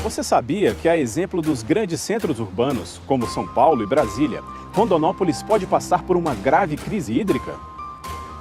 Você sabia que, a exemplo dos grandes centros urbanos, como São Paulo e Brasília, Rondonópolis pode passar por uma grave crise hídrica?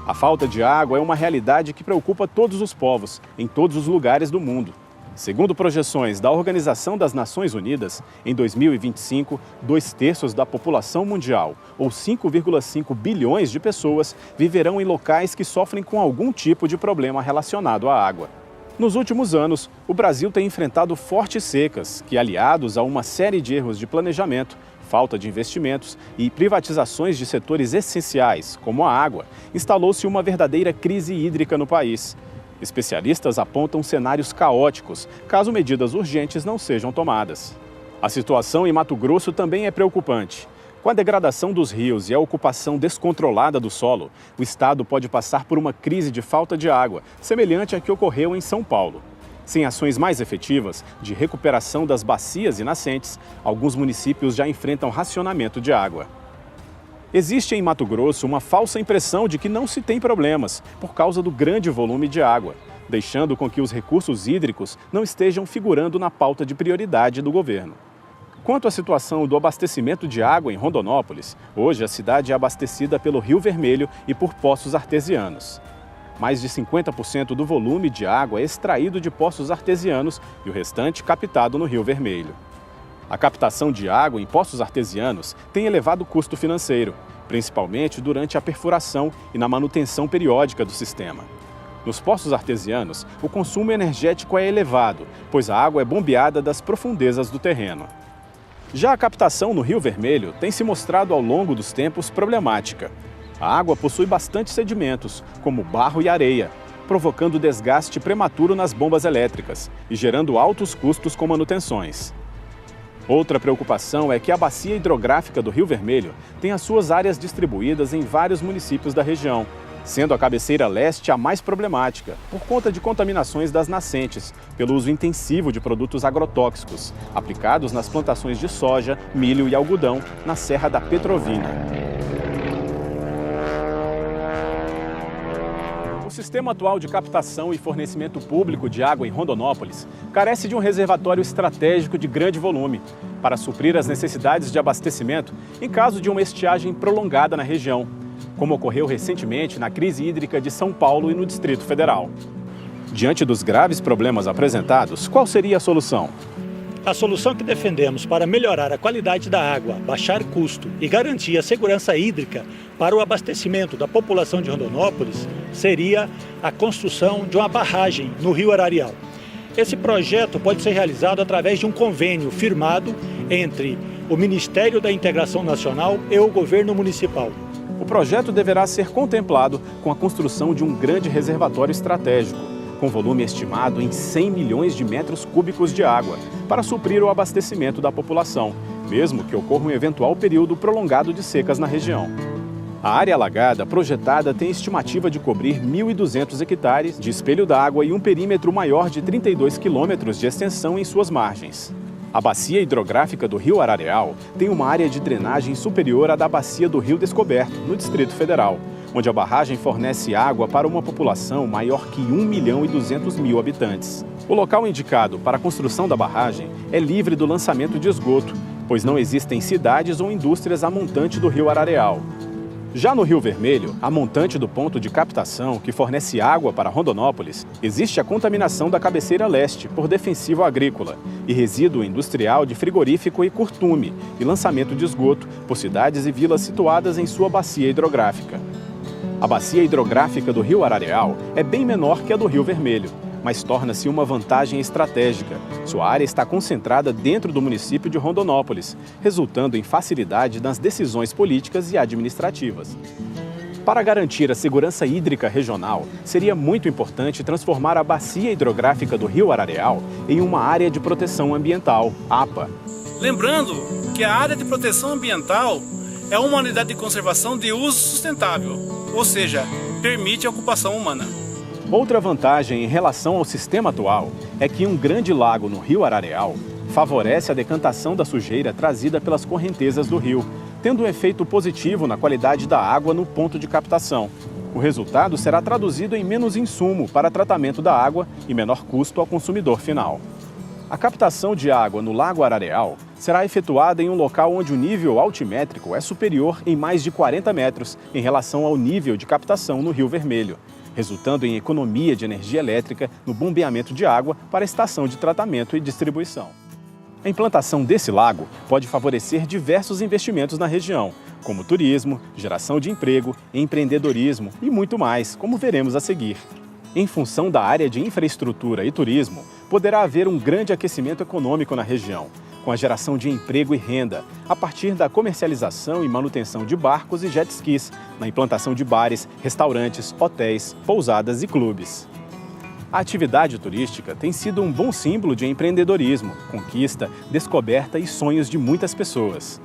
A falta de água é uma realidade que preocupa todos os povos, em todos os lugares do mundo. Segundo projeções da Organização das Nações Unidas, em 2025, 2/3 da população mundial, ou 5,5 bilhões de pessoas, viverão em locais que sofrem com algum tipo de problema relacionado à água. Nos últimos anos, o Brasil tem enfrentado fortes secas que, aliados a uma série de erros de planejamento, falta de investimentos e privatizações de setores essenciais, como a água, instalou-se uma verdadeira crise hídrica no país. Especialistas apontam cenários caóticos, caso medidas urgentes não sejam tomadas. A situação em Mato Grosso também é preocupante. Com a degradação dos rios e a ocupação descontrolada do solo, o estado pode passar por uma crise de falta de água, semelhante à que ocorreu em São Paulo. Sem ações mais efetivas de recuperação das bacias e nascentes, alguns municípios já enfrentam racionamento de água. Existe em Mato Grosso uma falsa impressão de que não se tem problemas por causa do grande volume de água, deixando com que os recursos hídricos não estejam figurando na pauta de prioridade do governo. Quanto à situação do abastecimento de água em Rondonópolis, hoje a cidade é abastecida pelo Rio Vermelho e por poços artesianos. Mais de 50% do volume de água é extraído de poços artesianos e o restante captado no Rio Vermelho. A captação de água em poços artesianos tem elevado custo financeiro, principalmente durante a perfuração e na manutenção periódica do sistema. Nos poços artesianos, o consumo energético é elevado, pois a água é bombeada das profundezas do terreno. Já a captação no Rio Vermelho tem se mostrado ao longo dos tempos problemática. A água possui bastante sedimentos, como barro e areia, provocando desgaste prematuro nas bombas elétricas e gerando altos custos com manutenções. Outra preocupação é que a bacia hidrográfica do Rio Vermelho tem as suas áreas distribuídas em vários municípios da região, sendo a cabeceira leste a mais problemática, por conta de contaminações das nascentes, pelo uso intensivo de produtos agrotóxicos, aplicados nas plantações de soja, milho e algodão, na Serra da Petrovina. O sistema atual de captação e fornecimento público de água em Rondonópolis carece de um reservatório estratégico de grande volume para suprir as necessidades de abastecimento em caso de uma estiagem prolongada na região, como ocorreu recentemente na crise hídrica de São Paulo e no Distrito Federal. Diante dos graves problemas apresentados, qual seria a solução? A solução que defendemos para melhorar a qualidade da água, baixar custo e garantir a segurança hídrica para o abastecimento da população de Rondonópolis seria a construção de uma barragem no Rio Ararial. Esse projeto pode ser realizado através de um convênio firmado entre o Ministério da Integração Nacional e o governo municipal. O projeto deverá ser contemplado com a construção de um grande reservatório estratégico, com volume estimado em 100 milhões de metros cúbicos de água, para suprir o abastecimento da população, mesmo que ocorra um eventual período prolongado de secas na região. A área alagada projetada tem estimativa de cobrir 1.200 hectares de espelho d'água e um perímetro maior de 32 quilômetros de extensão em suas margens. A bacia hidrográfica do Rio Ararial tem uma área de drenagem superior à da bacia do Rio Descoberto, no Distrito Federal, onde a barragem fornece água para uma população maior que 1.200.000 habitantes. O local indicado para a construção da barragem é livre do lançamento de esgoto, pois não existem cidades ou indústrias a montante do Rio Ararial. Já no Rio Vermelho, a montante do ponto de captação que fornece água para Rondonópolis, existe a contaminação da cabeceira leste por defensivo agrícola e resíduo industrial de frigorífico e curtume e lançamento de esgoto por cidades e vilas situadas em sua bacia hidrográfica. A bacia hidrográfica do Rio Ararial é bem menor que a do Rio Vermelho, mas torna-se uma vantagem estratégica. Sua área está concentrada dentro do município de Rondonópolis, resultando em facilidade nas decisões políticas e administrativas. Para garantir a segurança hídrica regional, seria muito importante transformar a bacia hidrográfica do Rio Ararial em uma área de proteção ambiental, APA. Lembrando que a área de proteção ambiental é uma unidade de conservação de uso sustentável, ou seja, permite a ocupação humana. Outra vantagem em relação ao sistema atual é que um grande lago no Rio Ararial favorece a decantação da sujeira trazida pelas correntezas do rio, tendo um efeito positivo na qualidade da água no ponto de captação. O resultado será traduzido em menos insumo para tratamento da água e menor custo ao consumidor final. A captação de água no Lago Arareal será efetuada em um local onde o nível altimétrico é superior em mais de 40 metros em relação ao nível de captação no Rio Vermelho, resultando em economia de energia elétrica no bombeamento de água para a estação de tratamento e distribuição. A implantação desse lago pode favorecer diversos investimentos na região, como turismo, geração de emprego, empreendedorismo e muito mais, como veremos a seguir. Em função da área de infraestrutura e turismo, poderá haver um grande aquecimento econômico na região, com a geração de emprego e renda, a partir da comercialização e manutenção de barcos e jet skis, na implantação de bares, restaurantes, hotéis, pousadas e clubes. A atividade turística tem sido um bom símbolo de empreendedorismo, conquista, descoberta e sonhos de muitas pessoas.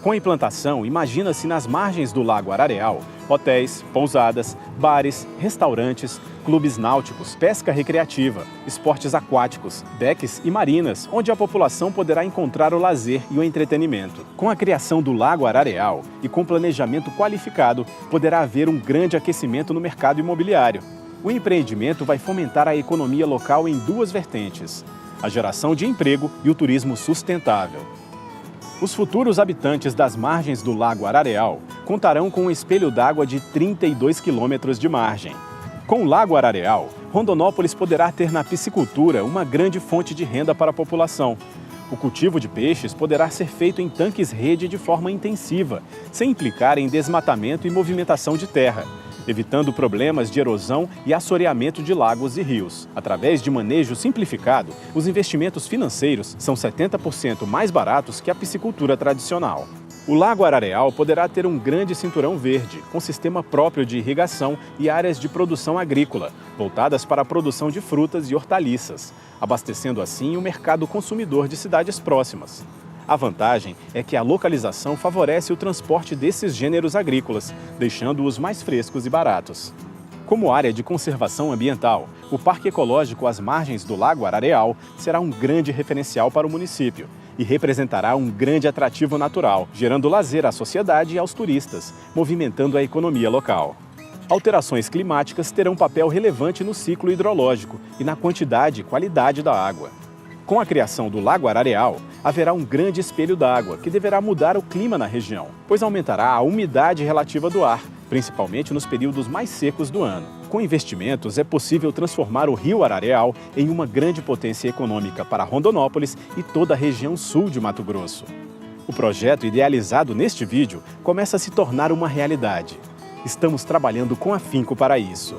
Com a implantação, imagina-se nas margens do Lago Arareal, hotéis, pousadas, bares, restaurantes, clubes náuticos, pesca recreativa, esportes aquáticos, decks e marinas, onde a população poderá encontrar o lazer e o entretenimento. Com a criação do Lago Arareal e com planejamento qualificado, poderá haver um grande aquecimento no mercado imobiliário. O empreendimento vai fomentar a economia local em duas vertentes: a geração de emprego e o turismo sustentável. Os futuros habitantes das margens do Lago Arareal contarão com um espelho d'água de 32 quilômetros de margem. Com o Lago Arareal, Rondonópolis poderá ter na piscicultura uma grande fonte de renda para a população. O cultivo de peixes poderá ser feito em tanques-rede de forma intensiva, sem implicar em desmatamento e movimentação de terra, evitando problemas de erosão e assoreamento de lagos e rios. Através de manejo simplificado, os investimentos financeiros são 70% mais baratos que a piscicultura tradicional. O Lago Arareal poderá ter um grande cinturão verde, com sistema próprio de irrigação e áreas de produção agrícola, voltadas para a produção de frutas e hortaliças, abastecendo assim o mercado consumidor de cidades próximas. A vantagem é que a localização favorece o transporte desses gêneros agrícolas, deixando-os mais frescos e baratos. Como área de conservação ambiental, o Parque Ecológico às margens do Lago Arareal será um grande referencial para o município e representará um grande atrativo natural, gerando lazer à sociedade e aos turistas, movimentando a economia local. Alterações climáticas terão papel relevante no ciclo hidrológico e na quantidade e qualidade da água. Com a criação do Lago Arareal, haverá um grande espelho d'água que deverá mudar o clima na região, pois aumentará a umidade relativa do ar, principalmente nos períodos mais secos do ano. Com investimentos, é possível transformar o Rio Arareal em uma grande potência econômica para Rondonópolis e toda a região sul de Mato Grosso. O projeto idealizado neste vídeo começa a se tornar uma realidade. Estamos trabalhando com afinco para isso.